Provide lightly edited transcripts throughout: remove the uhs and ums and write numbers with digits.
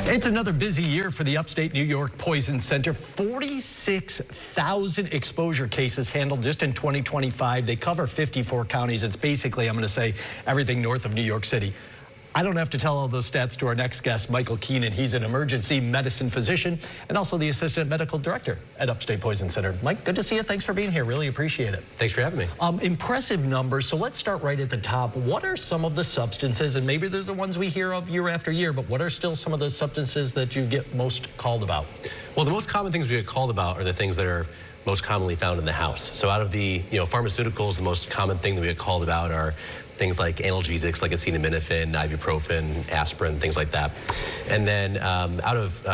It's another busy year for the Upstate New York Poison Center. 46,000 exposure cases handled just in 2025. They cover 54 counties. It's basically, I'm going to say, everything north of New York City. I don't have to tell all those stats to our next guest, Micheal Keenan. He's an emergency medicine physician and also the assistant medical director at Upstate Poison Center. Mike, good to see you. Thanks for being here. Really appreciate it. Thanks for having me. Impressive numbers. So let's start right at the top. What are some of the substances, and maybe they're the ones we hear of year after year, but what are still some of the substances that you get most called about? Well, the most common things we get called about are the things that are most commonly found in the house. So out of the pharmaceuticals, the most common thing that we get called about are things like analgesics, like acetaminophen, ibuprofen, aspirin, things like that. And then out of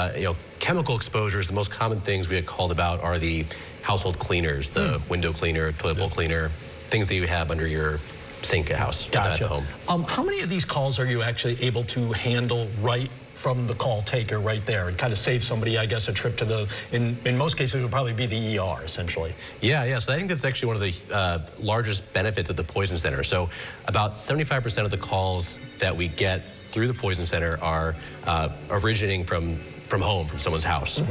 chemical exposures, the most common things we get called about are the household cleaners, the window cleaner, toilet bowl cleaner, things that you have under your sink at house. Gotcha. At home. How many of these calls are you actually able to handle right from the call taker right there and kind of save somebody, I guess, a trip to the, in most cases, it would probably be the ER, essentially? Yeah, so I think that's actually one of the largest benefits of the Poison Center. So about 75% of the calls that we get through the Poison Center are originating from home, from someone's house.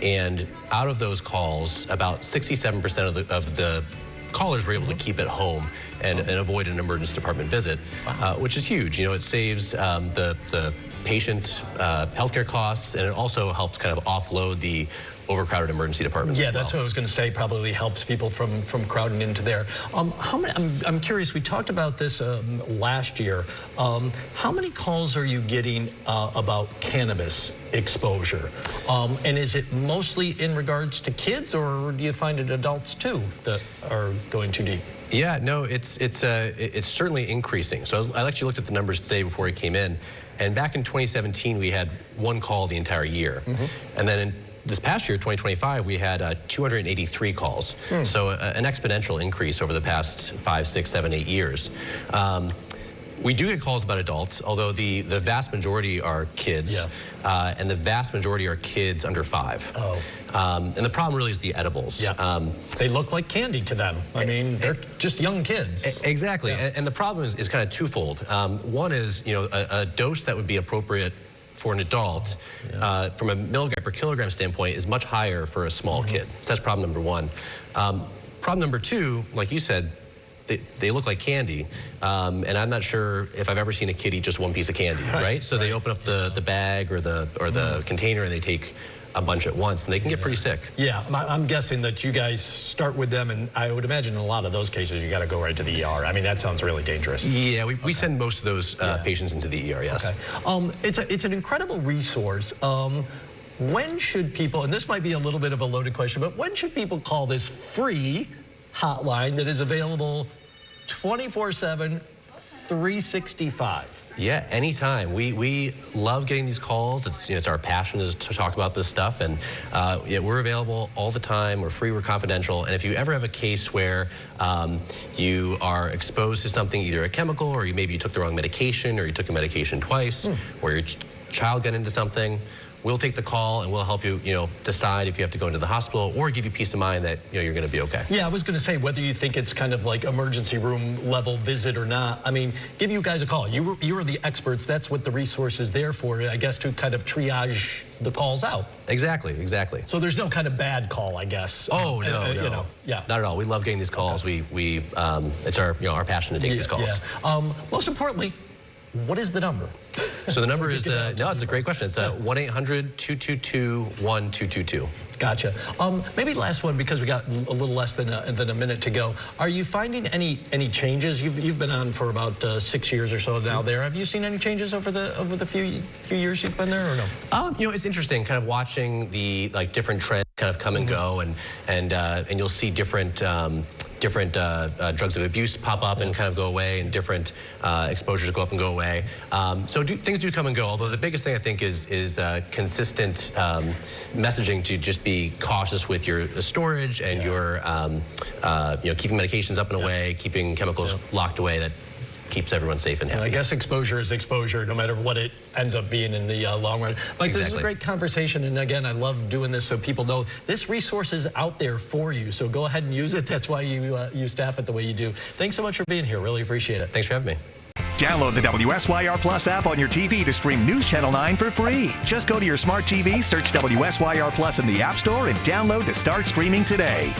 And out of those calls, about 67% of the callers were able to keep it home and avoid an emergency department visit, which is huge. It saves the patient healthcare costs, and it also helps kind of offload the overcrowded emergency departments. Yeah, as well. that's what I was going to say. Probably helps people from crowding into there. How many? I'm curious. We talked about this last year. How many calls are you getting about cannabis exposure? And is it mostly in regards to kids, or do you find it adults too that are going too deep? Yeah, no, it's certainly increasing. So I actually looked at the numbers today before I came in, and back in 2017 we had one call the entire year, and then in this past year, 2025, we had 283 calls. So an exponential increase over the past 5, 6, 7, 8 years. We do get calls about adults, although the vast majority are kids, and the vast majority are kids under 5. And the problem really is the edibles. They look like candy to them. I mean, they're just young kids. Exactly, and the problem is kind of twofold. One is, a dose that would be appropriate for an adult, from a milligram per kilogram standpoint, is much higher for a small kid. So that's problem number one. Problem number two, like you said, they look like candy, and I'm not sure if I've ever seen a kid eat just one piece of candy, right? So they open up the bag or the container and they take a bunch at once, and they can get pretty sick. Yeah, I'm guessing that you guys start with them, and I would imagine in a lot of those cases you got to go right to the ER. I mean, that sounds really dangerous. Yeah, we send most of those patients into the ER, yes. It's an incredible resource. When should people, and this might be a little bit of a loaded question, but when should people call this free hotline that is available 24/7, 365? Yeah, anytime. We love getting these calls. It's our passion is to talk about this stuff, and we're available all the time. We're free, we're confidential, and if you ever have a case where you are exposed to something, either a chemical, or maybe you took the wrong medication, or you took a medication twice, or your child got into something, we'll take the call and we'll help you, decide if you have to go into the hospital, or give you peace of mind that you're going to be okay. Yeah, I was going to say, whether you think it's kind of like emergency room level visit or not, I mean, give you guys a call. You are the experts. That's what the resource is there for, I guess, to kind of triage the calls out. Exactly. So there's no kind of bad call, I guess. Oh no, not at all. We love getting these calls. It's our passion to take these calls. Most importantly, what is the number? So the number is, it's a great question. It's 1-800-222-1222. Gotcha. Maybe last one, because we got a little less than a minute to go. Are you finding any changes? You've been on for about 6 years or so now there. Have you seen any changes over the few years you've been there, or no? It's interesting kind of watching the different trends kind of come and go, and you'll see different drugs of abuse pop up and kind of go away, and different exposures go up and go away. So things do come and go, although the biggest thing I think is consistent messaging to just be cautious with your storage and your keeping medications up and away, keeping chemicals locked away. That keeps everyone safe and happy. I guess exposure is exposure, no matter what it ends up being in the long run. Mike, this is a great conversation, and again, I love doing this so people know this resource is out there for you, so go ahead and use it. That's why you staff it the way you do. Thanks so much for being here. Really appreciate it. Thanks for having me. Download the WSYR Plus app on your TV to stream News Channel 9 for free. Just go to your smart TV, search WSYR Plus in the App Store, and download to start streaming today.